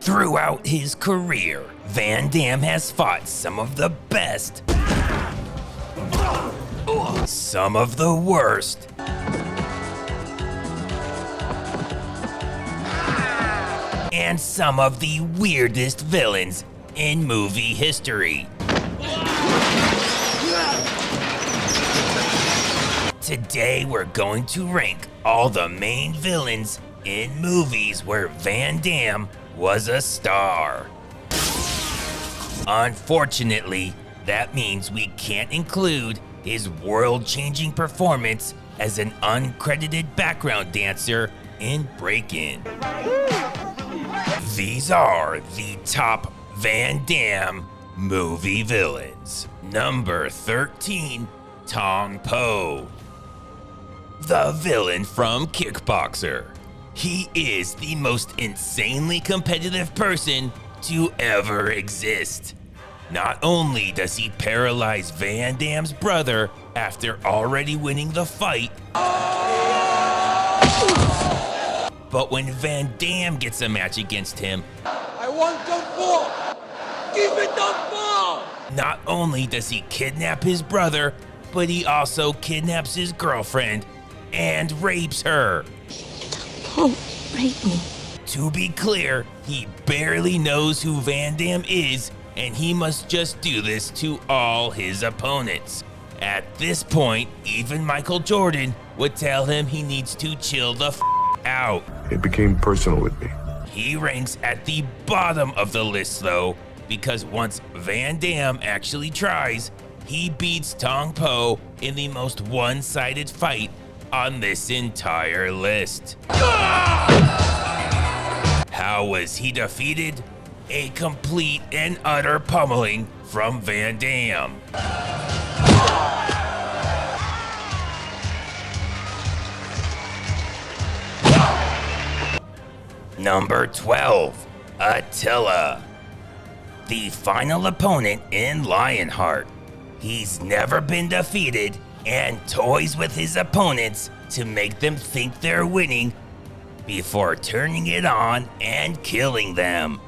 Throughout his career, Van Damme has fought some of the best, some of the worst, and some of the weirdest villains in movie history. Today we're going to rank all the main villains in movies where Van Damme was a star. Unfortunately, that means we can't include his world-changing performance as an uncredited background dancer in Breakin'. These are the top Van Damme movie villains. Number 13, Tong Po. The villain from Kickboxer. He is the most insanely competitive person to ever exist. Not only does he paralyze Van Damme's brother after already winning the fight, but when Van Damme gets a match against him, I want Tong Po! Give me Tong Po! Not only does he kidnap his brother, but he also kidnaps his girlfriend and rapes her. Don't rape me. To be clear, he barely knows who Van Damme is, and he must just do this to all his opponents. At this point, even Michael Jordan would tell him he needs to chill the out. It became personal with me. He ranks at the bottom of the list though, because once Van Damme actually tries, he beats Tong Po in the most one-sided fight on this entire list. How was he defeated? A complete and utter pummeling from Van Damme. Number 12, Attila. The final opponent in Lionheart. He's never been defeated and toys with his opponents to make them think they're winning before turning it on and killing them.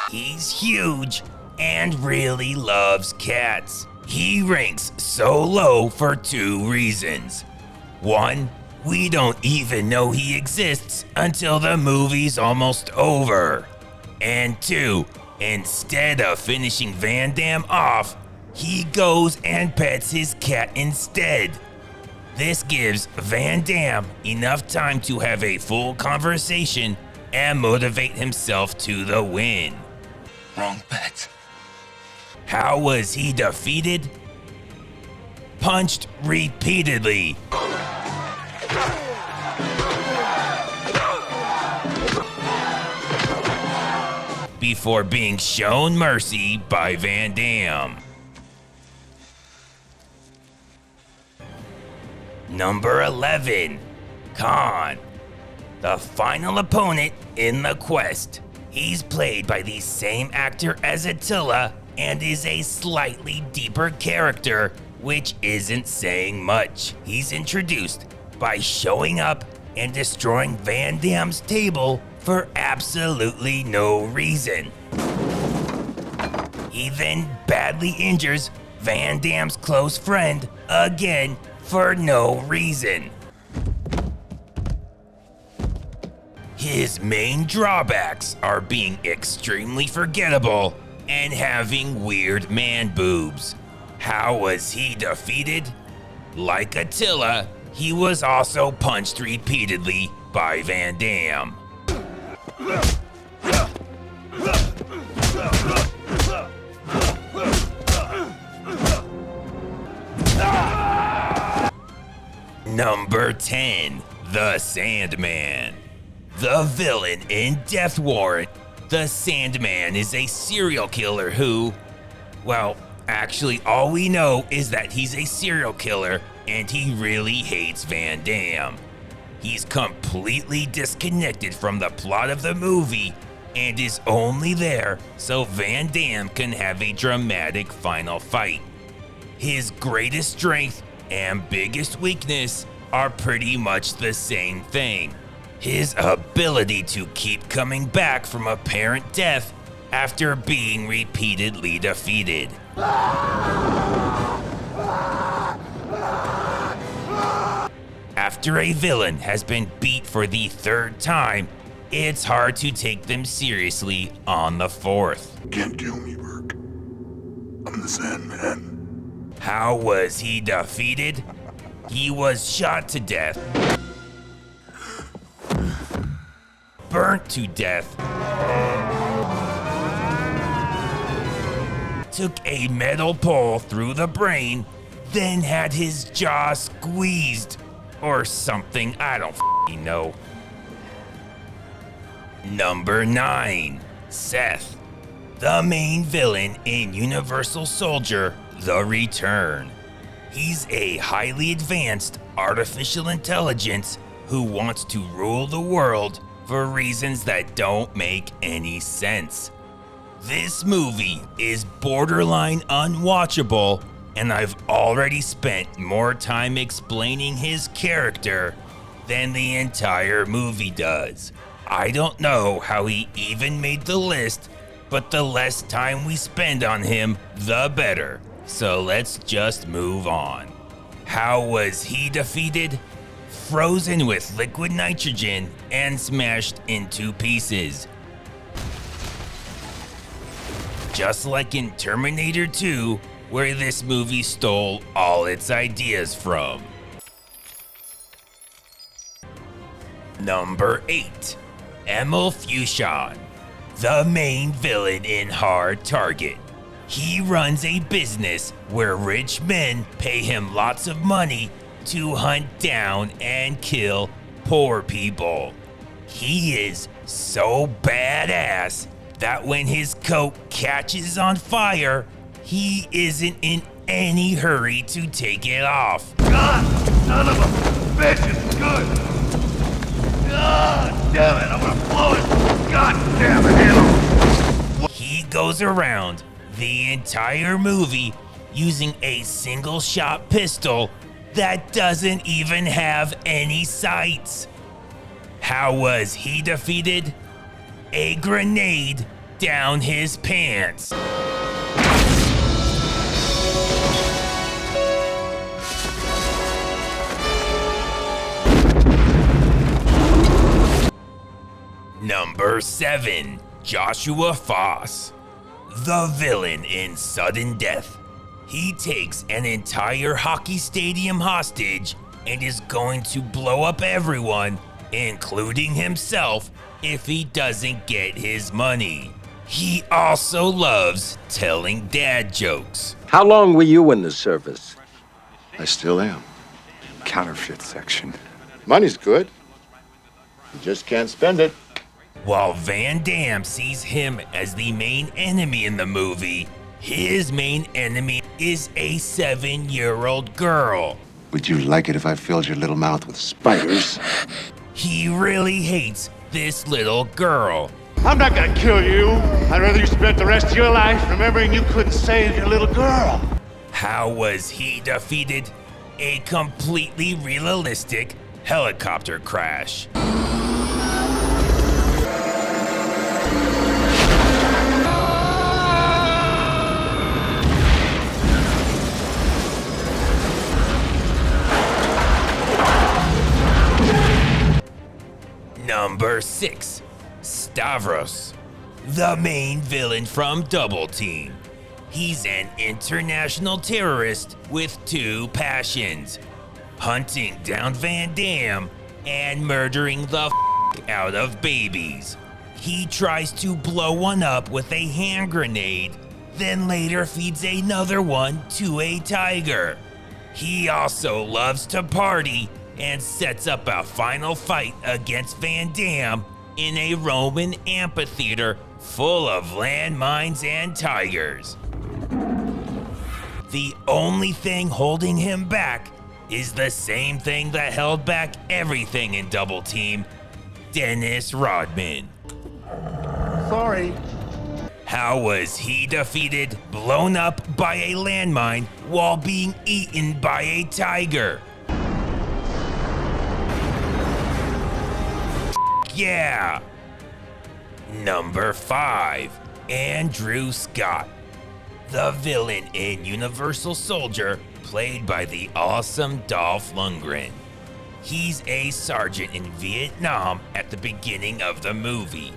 He's huge and really loves cats. He ranks so low for two reasons. One, we don't even know he exists until the movie's almost over. And two, instead of finishing Van Damme off, he goes and pets his cat instead. This gives Van Damme enough time to have a full conversation and motivate himself to the win. Wrong bet. How was he defeated? Punched repeatedly. Before being shown mercy by Van Damme. Number 11, Khan. The final opponent in the quest. He's played by the same actor as Attila and is a slightly deeper character, which isn't saying much. He's introduced by showing up and destroying Van Damme's table for absolutely no reason. He then badly injures Van Damme's close friend again for no reason. His main drawbacks are being extremely forgettable and having weird man boobs. How was he defeated? Like Attila, he was also punched repeatedly by Van Damme. Number 10, the Sandman. The villain in Death Warrant. The Sandman is a serial killer who, well, actually all we know is that he's a serial killer and he really hates Van Damme. He's completely disconnected from the plot of the movie and is only there so Van Damme can have a dramatic final fight. His greatest strength and biggest weakness are pretty much the same thing. His ability to keep coming back from apparent death after being repeatedly defeated. After a villain has been beat for the third time, it's hard to take them seriously on the fourth. Can't kill me, Burke. I'm the Sandman. How was he defeated? He was shot to death, burnt to death, took a metal pole through the brain, then had his jaw squeezed or something, I don't f***ing know. Number 9, S.E.T.H, the main villain in Universal Soldier: The Return. He's a highly advanced artificial intelligence who wants to rule the world for reasons that don't make any sense. This movie is borderline unwatchable, and I've already spent more time explaining his character than the entire movie does. I don't know how he even made the list, but the less time we spend on him, the better. So let's just move on. How was he defeated? Frozen with liquid nitrogen and smashed into pieces. Just like in Terminator 2, where this movie stole all its ideas from. Number 8, Emil Fouchon, the main villain in Hard Target. He runs a business where rich men pay him lots of money to hunt down and kill poor people. He is so badass that when his coat catches on fire, he isn't in any hurry to take it off. God, son of a bitch is good. God damn it, I'm gonna blow it. God damn it, handle. He goes around the entire movie using a single shot pistol that doesn't even have any sights. How was he defeated? A grenade down his pants. Number 7, Joshua Foss, the villain in Sudden Death. He takes an entire hockey stadium hostage and is going to blow up everyone, including himself, if he doesn't get his money. He also loves telling dad jokes. How long were you in the service? I still am. Counterfeit section. Money's good. You just can't spend it. While Van Damme sees him as the main enemy in the movie, his main enemy is a 7-year-old girl. Would you like it if I filled your little mouth with spiders? He really hates this little girl. I'm not gonna kill you. I'd rather you spent the rest of your life remembering you couldn't save your little girl. How was he defeated? A completely realistic helicopter crash. Number 6, Stavros, the main villain from Double Team. He's an international terrorist with 2 passions: hunting down Van Damme and murdering the out of babies. He tries to blow one up with a hand grenade, then later feeds another one to a tiger. He also loves to party and sets up a final fight against Van Damme in a Roman amphitheater full of landmines and tigers. The only thing holding him back is the same thing that held back everything in Double Team: Dennis Rodman. Sorry. How was he defeated? Blown up by a landmine while being eaten by a tiger. yeah! Number 5, Andrew Scott. The villain in Universal Soldier, played by the awesome Dolph Lundgren. He's a sergeant in Vietnam at the beginning of the movie.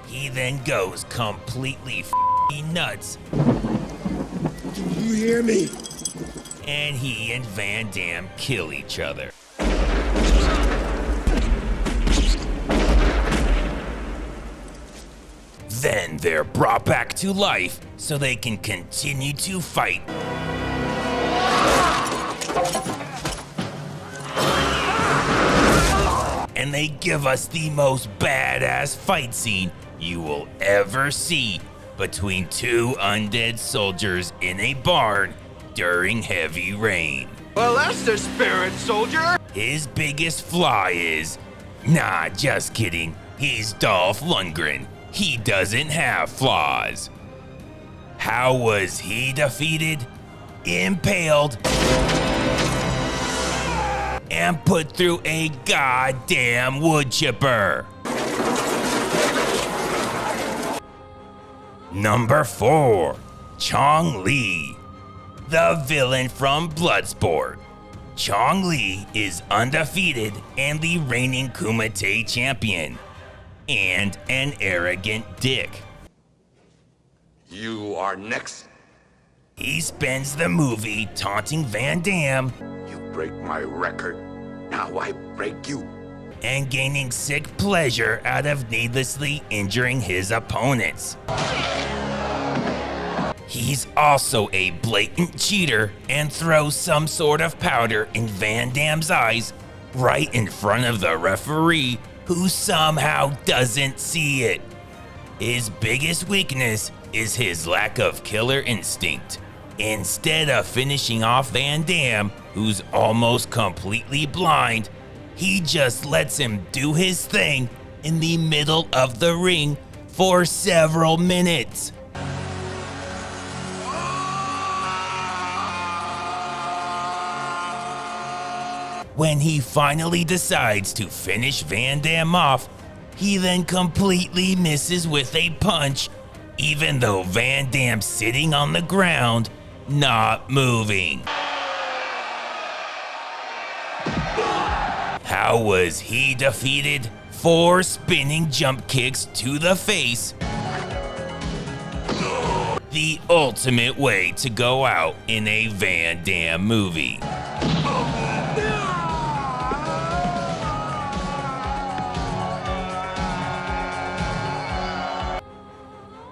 He then goes completely f***ing nuts. You hear me? And he and Van Damme kill each other. Then they're brought back to life so they can continue to fight. And they give us the most badass fight scene you will ever see between two undead soldiers in a barn during heavy rain. Well, that's the spirit, soldier. His biggest flaw is, nah, just kidding, he's Dolph Lundgren. He doesn't have flaws. How was he defeated? Impaled and put through a goddamn wood chipper. Number 4, Chong Li, the villain from Bloodsport. Chong Li is undefeated and the reigning Kumite champion, and an arrogant dick. You are next. He spends the movie taunting Van Damme You break my record. Now I break you. and gaining sick pleasure out of needlessly injuring his opponents. He's also a blatant cheater and throws some sort of powder in Van Damme's eyes right in front of the referee, who somehow doesn't see it. His biggest weakness is his lack of killer instinct. Instead of finishing off Van Damme, who's almost completely blind, he just lets him do his thing in the middle of the ring for several minutes. When he finally decides to finish Van Damme off, he then completely misses with a punch, even though Van Damme's sitting on the ground, not moving. How was he defeated? 4 spinning jump kicks to the face. The ultimate way to go out in a Van Damme movie.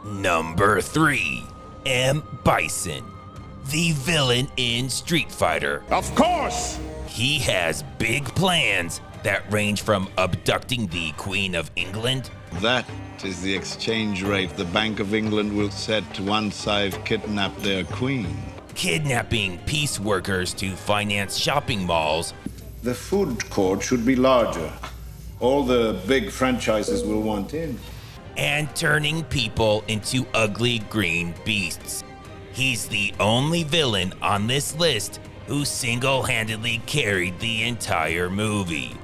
Number 3, Bison, the villain in Street Fighter. Of course! He has big plans that range from abducting the Queen of England. That is the exchange rate the Bank of England will set once I've kidnapped their queen. Kidnapping peace workers to finance shopping malls. The food court should be larger. All the big franchises will want in. And turning people into ugly green beasts. He's the only villain on this list who single-handedly carried the entire movie.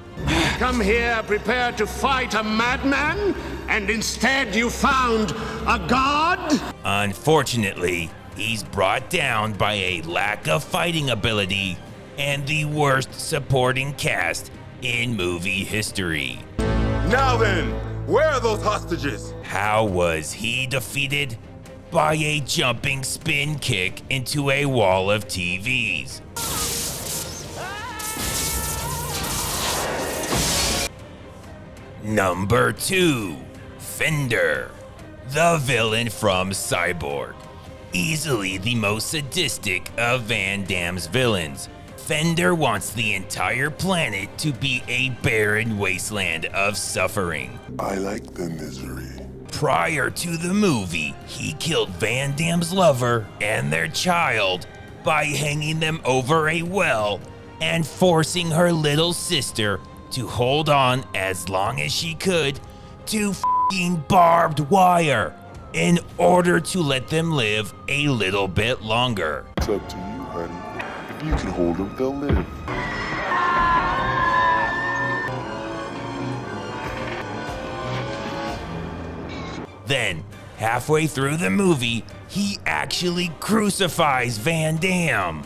Come here prepared to fight a madman, and instead you found a god? Unfortunately, he's brought down by a lack of fighting ability and the worst supporting cast in movie history. Now then, where are those hostages? How was he defeated? By a jumping spin kick into a wall of TVs. Number 2, Fender, the villain from Cyborg. Easily the most sadistic of Van Damme's villains, Fender wants the entire planet to be a barren wasteland of suffering. I like the misery. Prior to the movie, he killed Van Damme's lover and their child by hanging them over a well and forcing her little sister to hold on as long as she could to f***ing barbed wire in order to let them live a little bit longer. It's up to you, honey. If you can hold them, they'll live. Then, halfway through the movie, he actually crucifies Van Damme.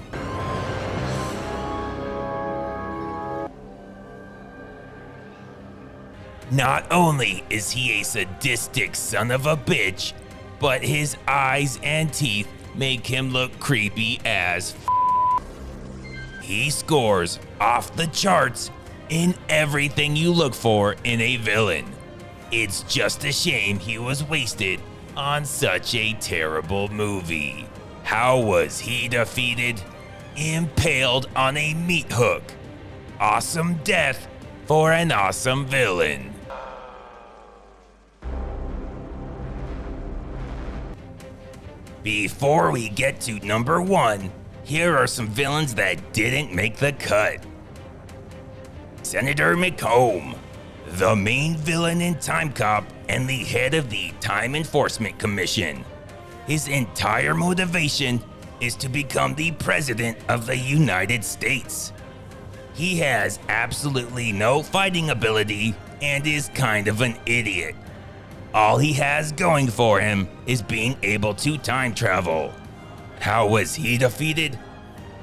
Not only is he a sadistic son of a bitch, but his eyes and teeth make him look creepy as f. He scores off the charts in everything you look for in a villain. It's just a shame he was wasted on such a terrible movie. How was he defeated? Impaled on a meat hook. Awesome death for an awesome villain. Before we get to number 1, here are some villains that didn't make the cut. Senator McComb, the main villain in Time Cop and the head of the Time Enforcement Commission. His entire motivation is to become the President of the United States. He has absolutely no fighting ability and is kind of an idiot. All he has going for him is being able to time travel. How was he defeated?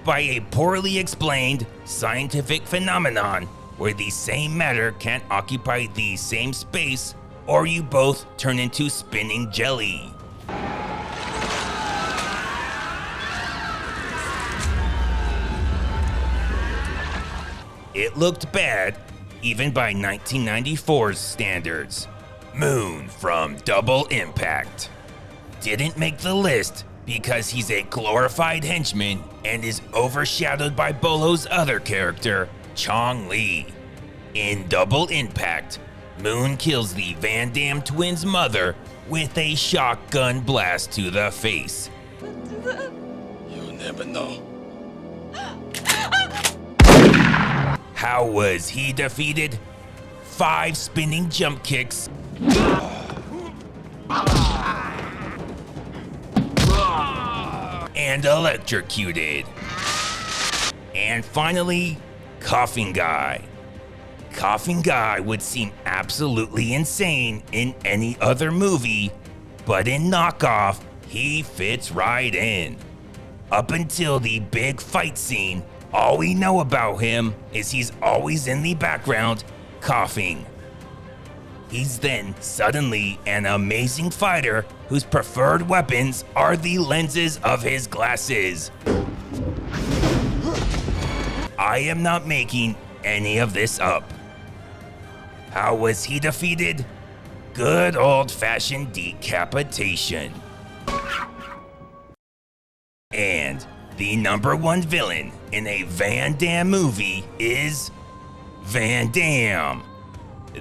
By a poorly explained scientific phenomenon where the same matter can't occupy the same space, or you both turn into spinning jelly. It looked bad, even by 1994's standards. Moon from Double Impact. Didn't make the list because he's a glorified henchman and is overshadowed by Bolo's other character, Chong Li. In Double Impact, Moon kills the Van Damme twins' mother with a shotgun blast to the face. You never know. How was he defeated? 5 spinning jump kicks, and electrocuted. And finally, Coughing Guy. Coughing Guy would seem absolutely insane in any other movie, but in Knockoff, he fits right in. Up until the big fight scene, all we know about him is he's always in the background, coughing. He's then suddenly an amazing fighter whose preferred weapons are the lenses of his glasses. I am not making any of this up. How was he defeated? Good old-fashioned decapitation. And the number 1 villain in a Van Damme movie is Van Damme.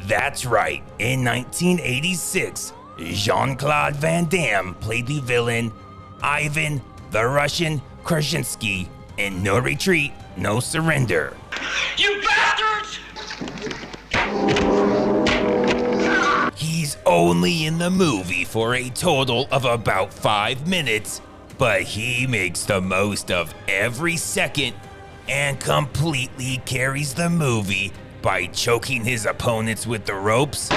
That's right, in 1986, Jean Claude Van Damme played the villain Ivan the Russian Krasinski in No Retreat, No Surrender. You bastards! He's only in the movie for a total of about 5 minutes, but he makes the most of every second and completely carries the movie by choking his opponents with the ropes,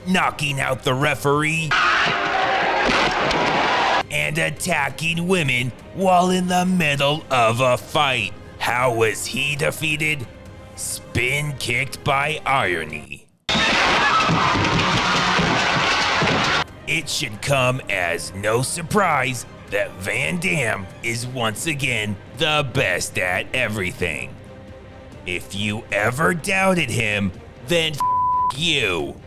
knocking out the referee, and attacking women while in the middle of a fight. How was he defeated? Spin kicked by irony. It should come as no surprise that Van Damme is once again the best at everything. If you ever doubted him, then f*** you.